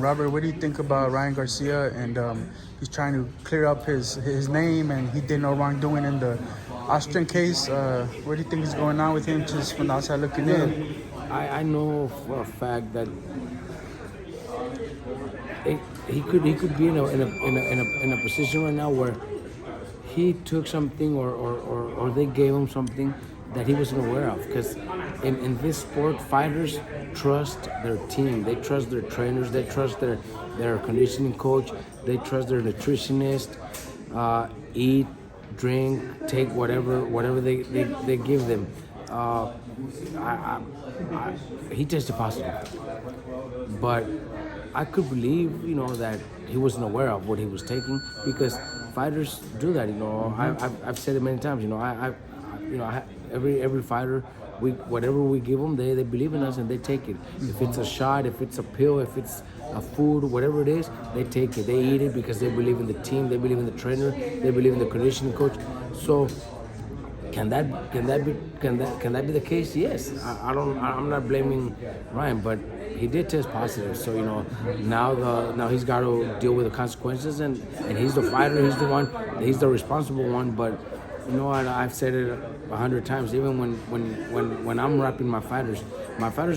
Robert, what do you think about Ryan Garcia? And he's trying to clear up his name, and he did no wrongdoing in the Austrian case. What do you think is going on with him, just from the outside looking in? I know for a fact that he could be in a position right now where he took something or they gave him something that he wasn't aware of. Because in this sport, fighters trust their team. They trust their trainers. They trust their conditioning coach. They trust their nutritionist. Eat, drink, take whatever they give them. He tested positive, but I could believe, that he wasn't aware of what he was taking, because fighters do that. I've said it many times. Every fighter, whatever we give them, they believe in us and they take it. If it's a shot, if it's a pill, if it's a food, whatever it is, they take it. They eat it because they believe in the team, they believe in the trainer, they believe in the conditioning coach. So can that be the case? Yes. I'm not blaming Ryan, but he did test positive. So now he's got to deal with the consequences, and he's the fighter. He's the responsible one. But I've said it 100 times. Even when I'm rapping my fighters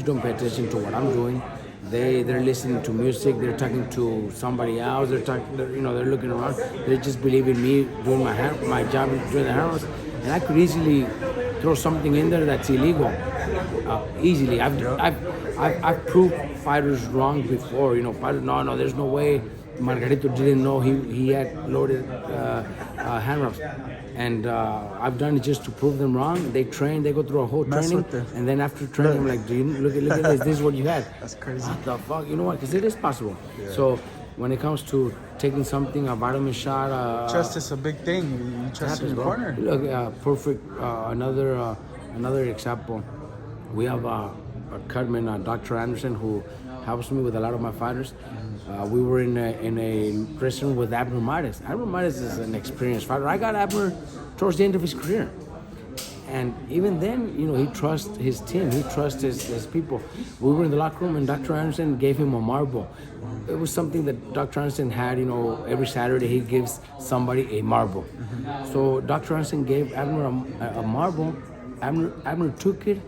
don't pay attention to what I'm doing. They're listening to music. They're talking to somebody else. They're looking around. They just believe in me doing my job doing the hair. And I could easily throw something in there that's illegal. Easily. I've proved fighters wrong before. Fighters, no, there's no way. Margarito didn't know he had loaded hand wraps. And I've done it just to prove them wrong. They train, they go through a whole training, and then after training, I'm like, look at this. This is what you had. That's crazy. What the fuck? You know what? Because it is possible. Yeah. So when it comes to taking something, a vitamin shot, trust is a big thing. You trust in your partner. Look, perfect. Another example. We have a cutman, Dr. Anderson, who helps me with a lot of my fighters. We were in a dressing room with Abner Mares. Abner Mares is an experienced fighter. I got Abner towards the end of his career. And even then, he trusts his team. He trusts his people. We were in the locker room, and Dr. Anderson gave him a marble. It was something that Dr. Anderson had, every Saturday he gives somebody a marble. So Dr. Anderson gave Abner a marble. Abner took it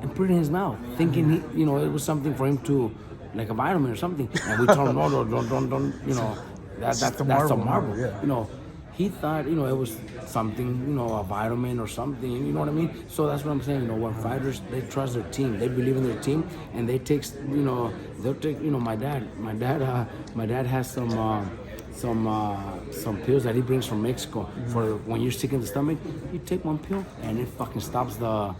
and put it in his mouth, thinking it was something for him to, like a vitamin or something. And we told him, no, don't, that's a marble. Yeah. He thought, it was something, a vitamin or something, you know what I mean? So that's what I'm saying, when fighters, they trust their team, they believe in their team, and they take, they'll take, my dad has some pills that he brings from Mexico for when you're sick in the stomach. You take one pill and it fucking stops the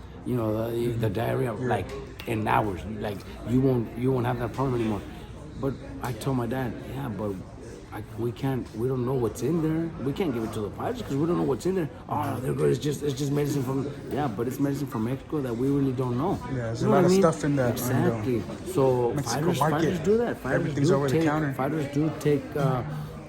diarrhea like in hours. Like you won't have that problem anymore. But I told my dad, but we don't know what's in there. We can't give it to the fighters because we don't know what's in there. Oh, they're good. It's just medicine from, but it's medicine from Mexico that we really don't know. Yeah, there's a lot of stuff in that. Exactly. So fighters do that. Everything's over the counter. Fighters do take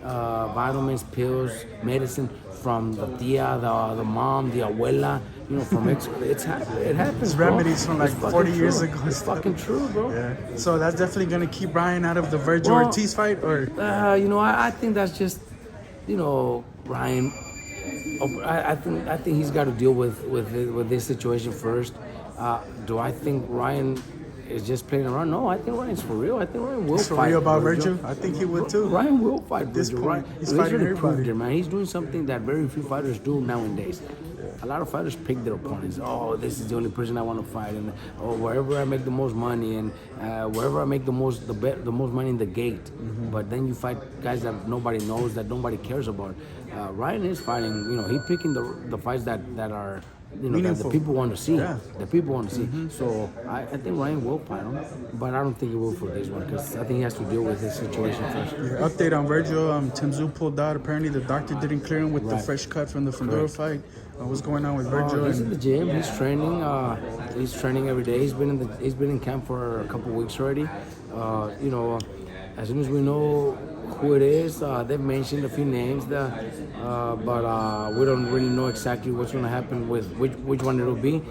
vitamins, pills, medicine from the tia, the mom, the abuela, from Mexico. It happens. It's remedies from like 40 years ago. It's fucking true, bro. Yeah. So that's definitely gonna keep Ryan out of the Vergil Ortiz fight, or? I think that's just, Ryan. I think he's got to deal with this situation first. Do I think Ryan is just playing around? No, I think Ryan's for real. I think Ryan will fight. For real about Vergil? I think he would too. Ryan will fight Vergil. He's fighting everybody. Man. He's doing something that very few fighters do nowadays. A lot of fighters pick their opponents. Oh, this is the only person I want to fight, and wherever I make the most money, and wherever I make the most money in the gate. But then you fight guys that nobody knows, that nobody cares about. Ryan is fighting. He's picking the fights that are. That the people want to see. Yeah. The people want to see. So I think Ryan will fight him, but I don't think he will for this one because I think he has to deal with his situation first. Yeah, update on Vergil. Tim Tszyu pulled out. Apparently the doctor didn't clear him with the fresh cut from the Fedora fight. What's going on with Vergil? He's in the gym. He's training. He's training every day. He's been in camp for a couple weeks already. As soon as we know who it is, they've mentioned a few names, but we don't really know exactly what's going to happen with which one it'll be.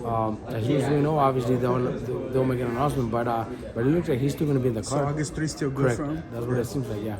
As soon as we know, obviously they'll make an announcement. But it looks like he's still going to be in the So card. August 3 still good Correct. for him. That's what it seems like. Yeah.